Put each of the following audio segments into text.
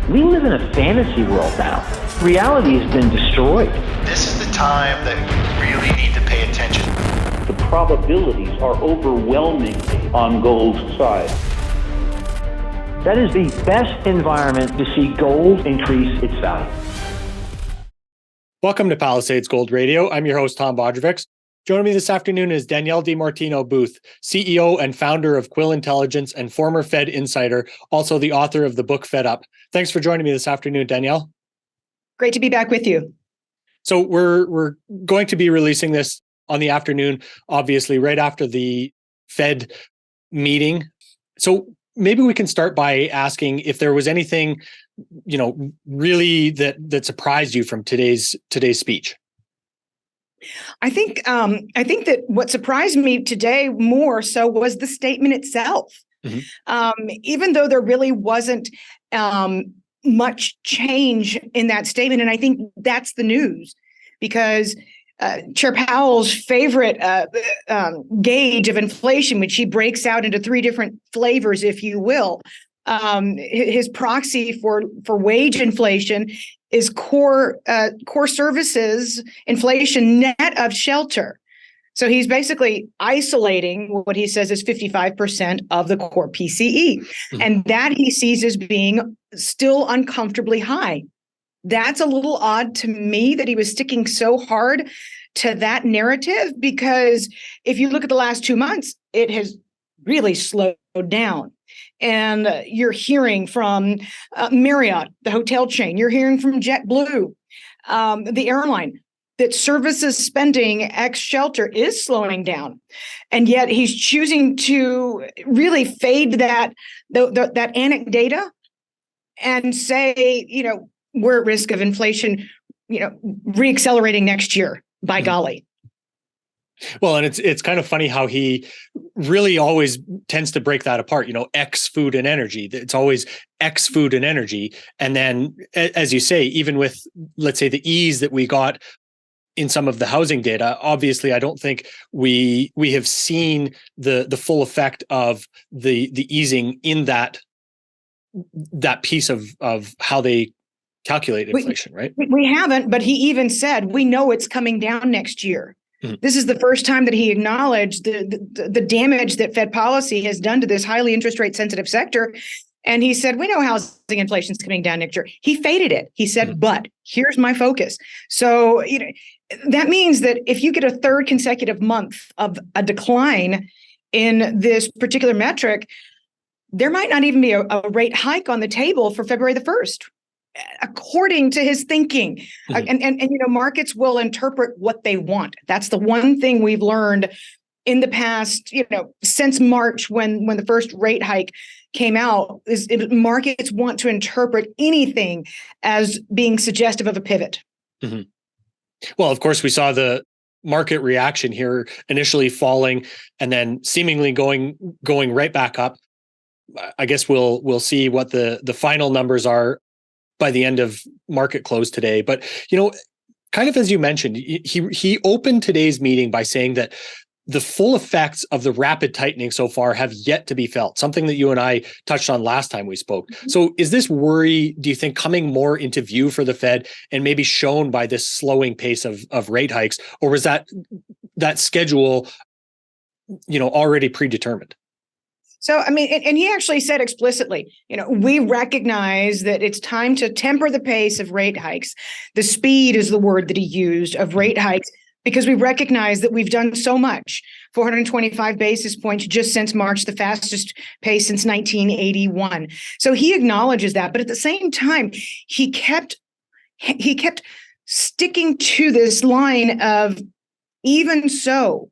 We live in a fantasy world now. Reality has been destroyed. This is the time that we really need to pay attention. The probabilities are overwhelmingly on gold's side. That is the best environment to see gold increase its value. Welcome to Palisade's Gold Radio. I'm your host, Tom Bodrovics. Joining me this afternoon is Danielle DiMartino Booth, CEO and founder of Quill Intelligence and former Fed insider, also the author of the book Fed Up. Thanks for joining me this afternoon, Danielle. Great to be back with you. So we're going to be releasing this on the afternoon, obviously, right after the Fed meeting. So maybe we can start by asking if there was anything, really that surprised you from today's speech. I think that what surprised me today more so was the statement itself. Mm-hmm. Even though there really wasn't much change in that statement, and I think that's the news, because Chair Powell's favorite gauge of inflation, which he breaks out into three different flavors, if you will, his proxy for wage inflation is core services inflation net of shelter. So he's basically isolating what he says is 55% of the core PCE. Mm-hmm. And that he sees as being still uncomfortably high. That's a little odd to me that he was sticking so hard to that narrative, because if you look at the last 2 months, it has really slowed down. And you're hearing from Marriott, the hotel chain. You're hearing from JetBlue, the airline, that services spending ex shelter is slowing down. And yet he's choosing to really fade that anecdata and say, we're at risk of inflation, reaccelerating next year, by golly. Well, and it's kind of funny how he really always tends to break that apart, X food and energy. It's always X food and energy. And then, as you say, even with, let's say, the ease that we got in some of the housing data, obviously, I don't think we have seen the full effect of the easing in that piece of how they calculate inflation, right? We haven't, but he even said, we know it's coming down next year. Mm-hmm. This is the first time that he acknowledged the damage that Fed policy has done to this highly interest rate sensitive sector. And he said, we know housing inflation is coming down next year. He faded it. He said, mm-hmm. But here's my focus. So that means that if you get a third consecutive month of a decline in this particular metric, there might not even be a rate hike on the table for February the 1st. According to his thinking. Mm-hmm. And markets will interpret what they want. That's the one thing we've learned in the past, since March, when the first rate hike came out, is markets want to interpret anything as being suggestive of a pivot. Mm-hmm. Well, of course, we saw the market reaction here initially falling and then seemingly going right back up. I guess we'll see what the final numbers are by the end of market close today. But, kind of as you mentioned, he opened today's meeting by saying that the full effects of the rapid tightening so far have yet to be felt, something that you and I touched on last time we spoke. Mm-hmm. So is this worry, do you think, coming more into view for the Fed and maybe shown by this slowing pace of rate hikes, or was that schedule, already predetermined? So, and he actually said explicitly, we recognize that it's time to temper the pace of rate hikes. The speed is the word that he used of rate hikes, because we recognize that we've done so much, 425 basis points just since March, the fastest pace since 1981. So he acknowledges that. But at the same time, he kept sticking to this line of, even so,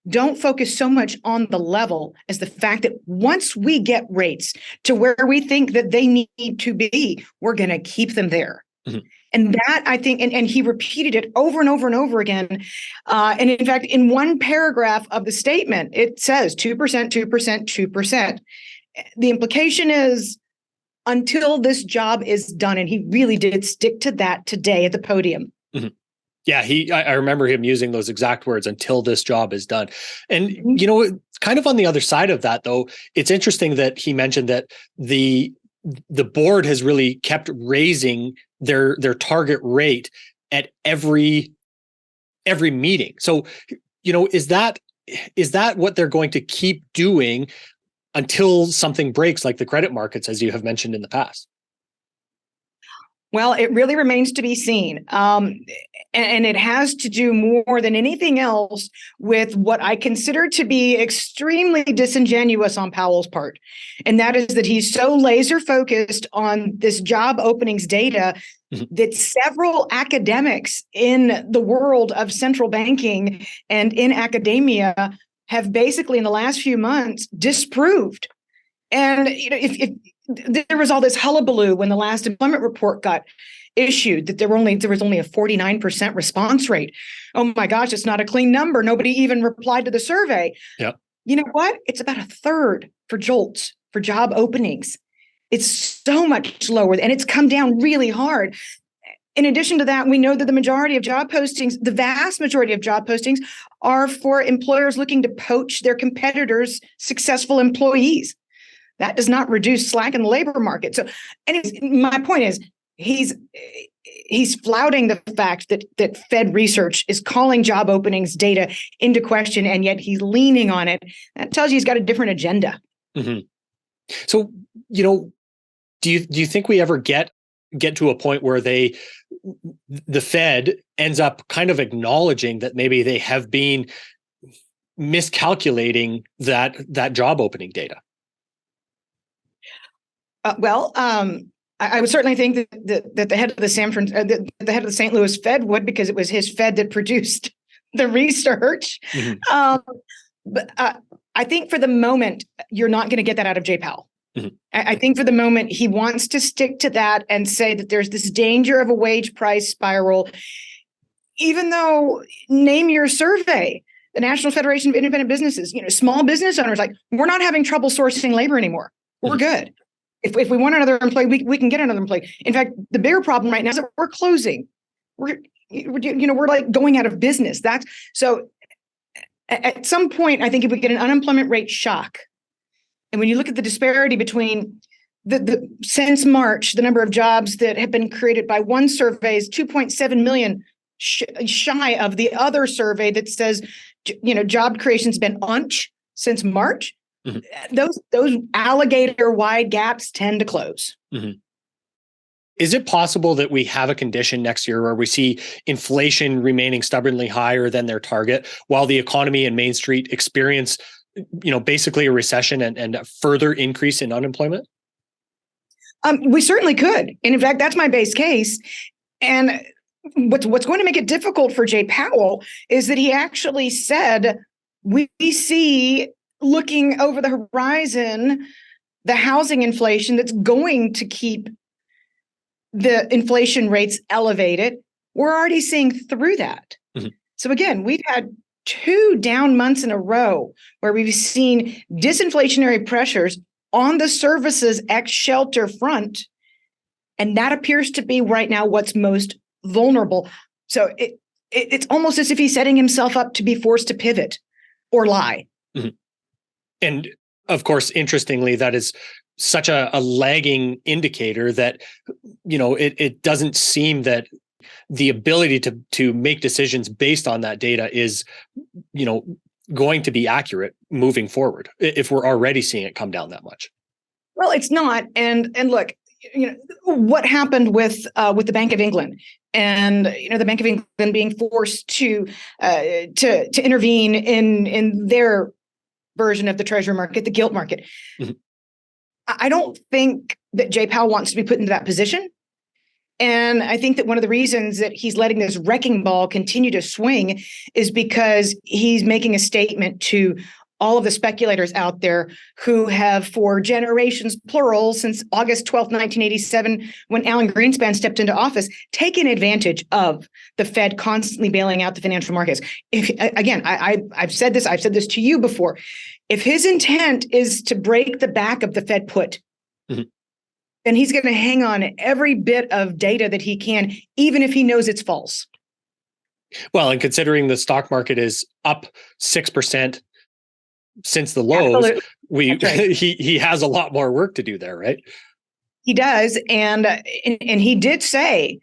don't focus so much on the level as the fact that once we get rates to where we think that they need to be, we're going to keep them there. Mm-hmm. And that, I think, and he repeated it over and over and over again. And in fact, in one paragraph of the statement, it says 2%, 2%, 2%. The implication is until this job is done. And he really did stick to that today at the podium. Mm-hmm. Yeah, I remember him using those exact words, until this job is done. And, kind of on the other side of that, though, it's interesting that he mentioned that the the board has really kept raising their target rate at every meeting. So, is that what they're going to keep doing until something breaks, like the credit markets, as you have mentioned in the past? Well, it really remains to be seen. And it has to do more than anything else with what I consider to be extremely disingenuous on Powell's part. And that is that he's so laser focused on this job openings data that several academics in the world of central banking and in academia have basically in the last few months disproved. And if there was all this hullabaloo when the last employment report got issued that there was only a 49% response rate. Oh my gosh, it's not a clean number. Nobody even replied to the survey. Yep. You know what? It's about a third for JOLTS, for job openings. It's so much lower, and it's come down really hard. In addition to that, we know that the vast majority of job postings are for employers looking to poach their competitors' successful employees. That does not reduce slack in the labor market. So, my point is, he's flouting the fact that Fed research is calling job openings data into question, and yet he's leaning on it. That tells you he's got a different agenda. Mm-hmm. So, do you think we ever get to a point where the Fed ends up kind of acknowledging that maybe they have been miscalculating that job opening data? I would certainly think that the head of the St. Louis Fed would, because it was his Fed that produced the research. Mm-hmm. But I think for the moment, you're not going to get that out of Jay Powell. Mm-hmm. I think for the moment, he wants to stick to that and say that there's this danger of a wage price spiral, even though, name your survey, the National Federation of Independent Businesses, small business owners, like, we're not having trouble sourcing labor anymore. We're good. If we want another employee, we can get another employee. In fact, the bigger problem right now is that we're closing. We're like going out of business. So at some point, I think if we get an unemployment rate shock, and when you look at the disparity between since March, the number of jobs that have been created by one survey is 2.7 million shy of the other survey that says, job creation's been since March. Mm-hmm. Those alligator-wide gaps tend to close. Mm-hmm. Is it possible that we have a condition next year where we see inflation remaining stubbornly higher than their target, while the economy and Main Street experience, basically a recession and a further increase in unemployment? We certainly could. And in fact, that's my base case. And what's going to make it difficult for Jay Powell is that he actually said, we see, looking over the horizon, the housing inflation that's going to keep the inflation rates elevated. We're already seeing through that. Mm-hmm. So again, we've had 2 down months in a row where we've seen disinflationary pressures on the services ex-shelter front. And that appears to be right now what's most vulnerable. So it's almost as if he's setting himself up to be forced to pivot or lie. Mm-hmm. And of course, interestingly, that is such a lagging indicator that, it doesn't seem that the ability to make decisions based on that data is, going to be accurate moving forward, if we're already seeing it come down that much. Well, it's not. And look, what happened with the Bank of England, and the Bank of England being forced to intervene in their version of the treasury market, the gilt market. Mm-hmm. I don't think that Jay Powell wants to be put into that position. And I think that one of the reasons that he's letting this wrecking ball continue to swing is because he's making a statement to all of the speculators out there who have, for generations, plural, since August 12th, 1987, when Alan Greenspan stepped into office, taken advantage of the Fed constantly bailing out the financial markets. I've said this to you before. If his intent is to break the back of the Fed put, mm-hmm. then he's going to hang on every bit of data that he can, even if he knows it's false. Well, and considering the stock market is up 6% since the lows, right. He has a lot more work to do there, right? He does, and he did say,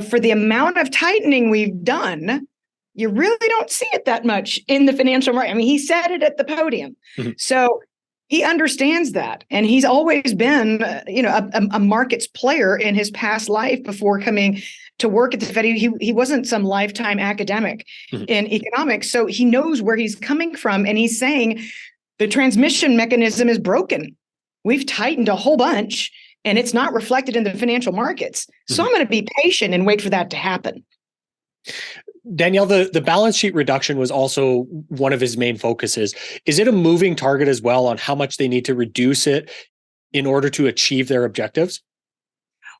for the amount of tightening we've done, you really don't see it that much in the financial market. I mean, he said it at the podium. Mm-hmm. So he understands that. And he's always been, a markets player in his past life before coming to work at the Fed. He wasn't some lifetime academic in economics. So he knows where he's coming from. And he's saying the transmission mechanism is broken. We've tightened a whole bunch and it's not reflected in the financial markets. So I'm going to be patient and wait for that to happen. Danielle, the balance sheet reduction was also one of his main focuses. Is it a moving target as well on how much they need to reduce it in order to achieve their objectives?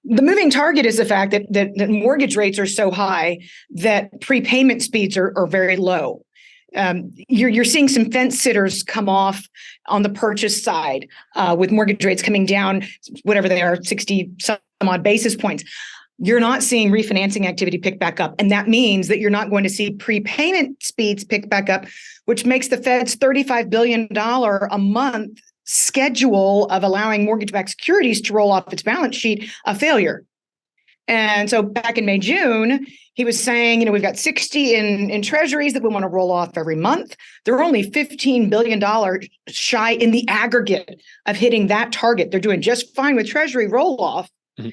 The moving target is the fact that mortgage rates are so high that prepayment speeds are very low. You're seeing some fence sitters come off on the purchase side with mortgage rates coming down, whatever they are, 60 some odd basis points. You're not seeing refinancing activity pick back up. And that means that you're not going to see prepayment speeds pick back up, which makes the Fed's $35 billion a month schedule of allowing mortgage-backed securities to roll off its balance sheet a failure. And so back in May, June, he was saying, we've got 60 in treasuries that we want to roll off every month. They're only $15 billion shy in the aggregate of hitting that target. They're doing just fine with treasury roll-off. Mm-hmm.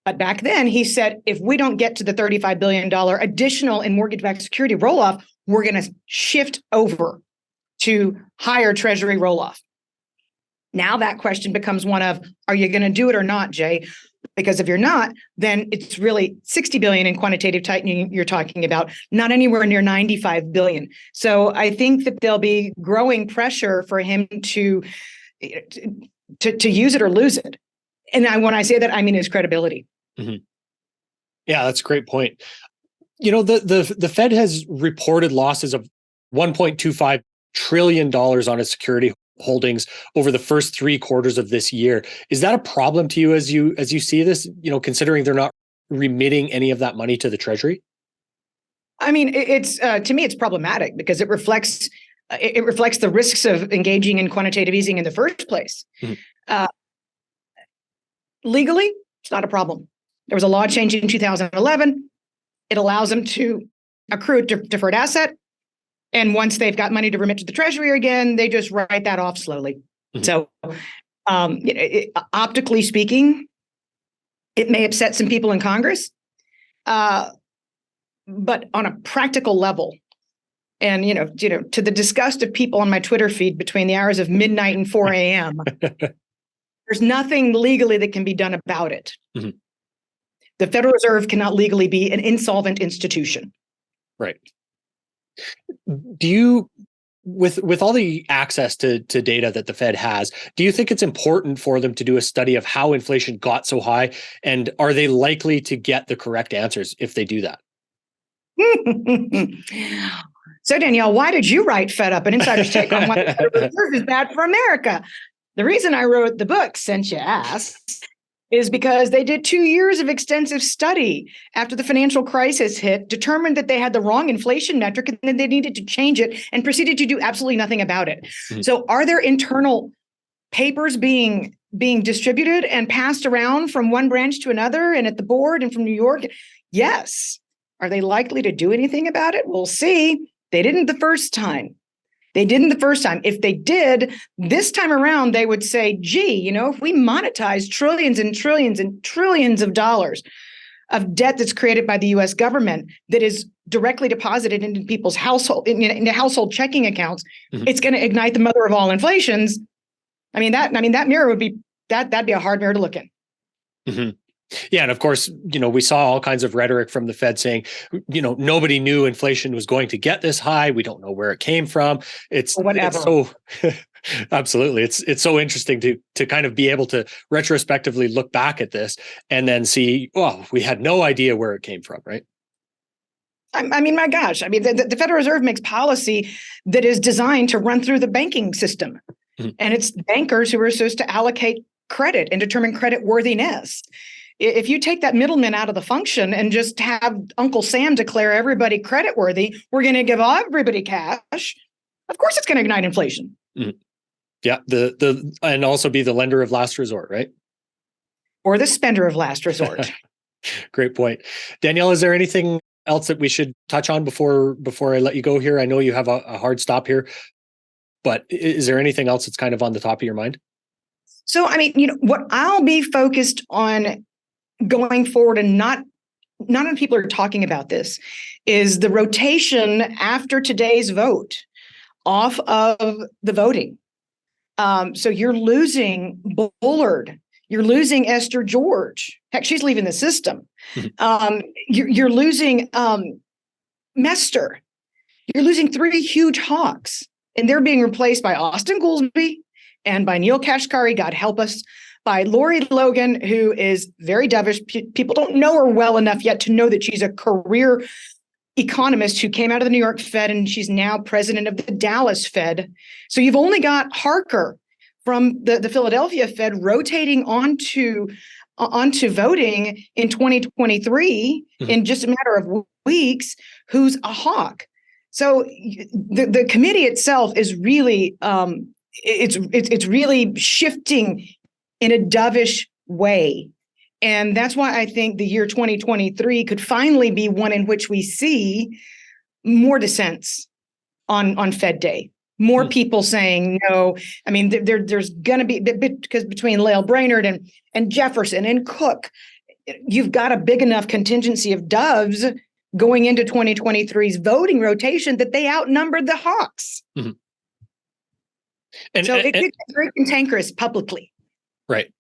But back then, he said, if we don't get to the $35 billion additional in mortgage-backed security roll-off, we're going to shift over to higher treasury roll-off. Now that question becomes one of, are you going to do it or not, Jay? Because if you're not, then it's really $60 billion in quantitative tightening you're talking about, not anywhere near $95 billion. So I think that there'll be growing pressure for him to use it or lose it. And when I say that, I mean his credibility. Mm-hmm. Yeah, that's a great point. The Fed has reported losses of $1.25 trillion on its security holdings over the first 3 quarters of this year. Is that a problem to you as you see this, considering they're not remitting any of that money to the Treasury? I mean, it's to me, it's problematic because it reflects the risks of engaging in quantitative easing in the first place. Mm-hmm. Legally, it's not a problem. There was a law change in 2011. It allows them to accrue a deferred asset. And once they've got money to remit to the Treasury again, they just write that off slowly. Mm-hmm. So optically speaking, it may upset some people in Congress. But on a practical level, and to the disgust of people on my Twitter feed between the hours of midnight and 4 a.m., there's nothing legally that can be done about it. Mm-hmm. The Federal Reserve cannot legally be an insolvent institution. Right. Do you, with all the access to data that the Fed has, do you think it's important for them to do a study of how inflation got so high? And are they likely to get the correct answers if they do that? So, Danielle, why did you write Fed Up, an insider's take on why the Federal Reserve is bad for America? The reason I wrote the book, since you asked, is because they did 2 years of extensive study after the financial crisis hit, determined that they had the wrong inflation metric, and then they needed to change it and proceeded to do absolutely nothing about it. Mm-hmm. So are there internal papers being distributed and passed around from one branch to another and at the board and from New York? Yes. Are they likely to do anything about it? We'll see. They didn't the first time. If they did, this time around, they would say, gee, if we monetize trillions and trillions and trillions of dollars of debt that's created by the U.S. government that is directly deposited into people's into household checking accounts, mm-hmm. It's going to ignite the mother of all inflations. That mirror would be that'd be a hard mirror to look in. Mm-hmm. Yeah. And of course, we saw all kinds of rhetoric from the Fed saying, nobody knew inflation was going to get this high. We don't know where it came from. It's so absolutely. It's so interesting to kind of be able to retrospectively look back at this and then see, we had no idea where it came from, right? My gosh. The Federal Reserve makes policy that is designed to run through the banking system. Mm-hmm. And it's bankers who are supposed to allocate credit and determine credit worthiness. If you take that middleman out of the function and just have Uncle Sam declare everybody credit worthy, we're going to give everybody cash. Of course, it's going to ignite inflation. Mm-hmm. Yeah, and also be the lender of last resort, right? or the spender of last resort. Great point. Danielle, is there anything else that we should touch on before I let you go here? I know you have a hard stop here, but is there anything else that's kind of on the top of your mind? So, I mean, what I'll be focused on going forward, and not enough people are talking about this, is the rotation after today's vote off of the voting. So you're losing Bullard. You're losing Esther George. Heck, she's leaving the system. You're losing Mester. You're losing three huge hawks, and they're being replaced by Austin Goolsbee and by Neil Kashkari, God help us, by Lori Logan, who is very dovish. People don't know her well enough yet to know that she's a career economist who came out of the New York Fed, and she's now president of the Dallas Fed. So you've only got Harker from the Philadelphia Fed rotating onto voting in 2023 in just a matter of weeks, who's a hawk. So the committee itself is really it's really shifting in a dovish way. And that's why I think the year 2023 could finally be one in which we see more dissents on Fed Day. More people saying no. I mean, there's going to be, because between Lael Brainerd and Jefferson and Cook, you've got a big enough contingency of doves going into 2023's voting rotation that they outnumbered the hawks. Mm-hmm. So it could get very cantankerous publicly. Right.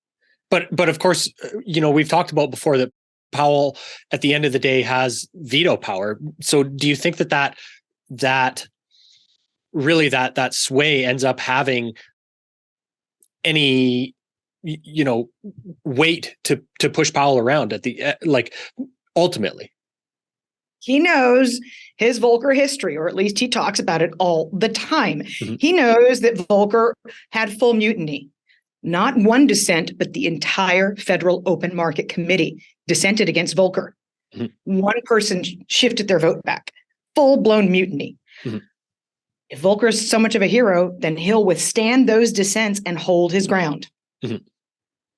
But of course, we've talked about before that Powell at the end of the day has veto power. So do you think that really that sway ends up having any weight to push Powell around at the ultimately? He knows his Volcker history, or at least he talks about it all the time. Mm-hmm. He knows that Volcker had full mutiny. Not one dissent, but the entire Federal Open Market Committee dissented against Volcker. Mm-hmm. One person shifted their vote back. Full-blown mutiny. Mm-hmm. If Volcker is so much of a hero, then he'll withstand those dissents and hold his ground. Mm-hmm.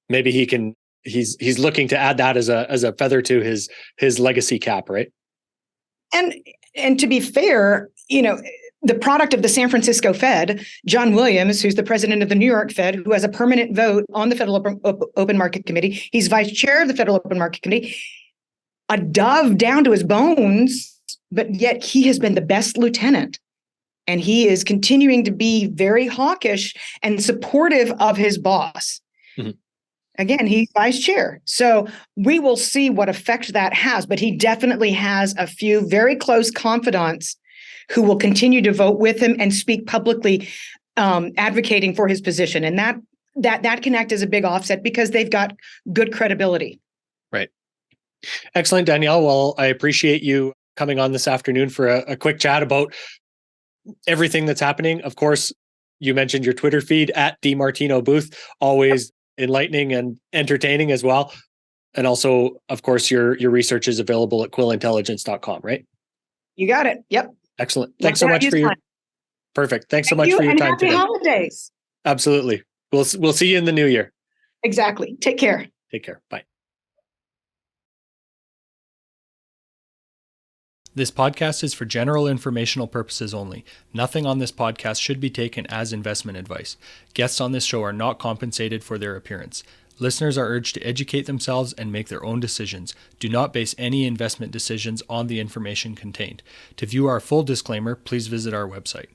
Maybe he can. He's looking to add that as a feather to his legacy cap, right? And to be fair, the product of the San Francisco Fed, John Williams, who's the president of the New York Fed, who has a permanent vote on the Federal Open Market Committee. He's vice chair of the Federal Open Market Committee, a dove down to his bones, but yet he has been the best lieutenant. And he is continuing to be very hawkish and supportive of his boss. Mm-hmm. Again, he's vice chair. So we will see what effect that has, but he definitely has a few very close confidants who will continue to vote with him and speak publicly, advocating for his position. And that can act as a big offset because they've got good credibility. Right. Excellent, Danielle. Well, I appreciate you coming on this afternoon for a quick chat about everything that's happening. Of course, you mentioned your Twitter feed at DiMartino Booth, always enlightening and entertaining as well. And also, of course, your research is available at quillintelligence.com, right? You got it. Yep. Excellent. Thanks so much for your perfect. Thanks so much for your time today. Happy holidays. Absolutely. We'll see you in the new year. Exactly. Take care. Take care. Bye. This podcast is for general informational purposes only. Nothing on this podcast should be taken as investment advice. Guests on this show are not compensated for their appearance. Listeners are urged to educate themselves and make their own decisions. Do not base any investment decisions on the information contained. To view our full disclaimer, please visit our website.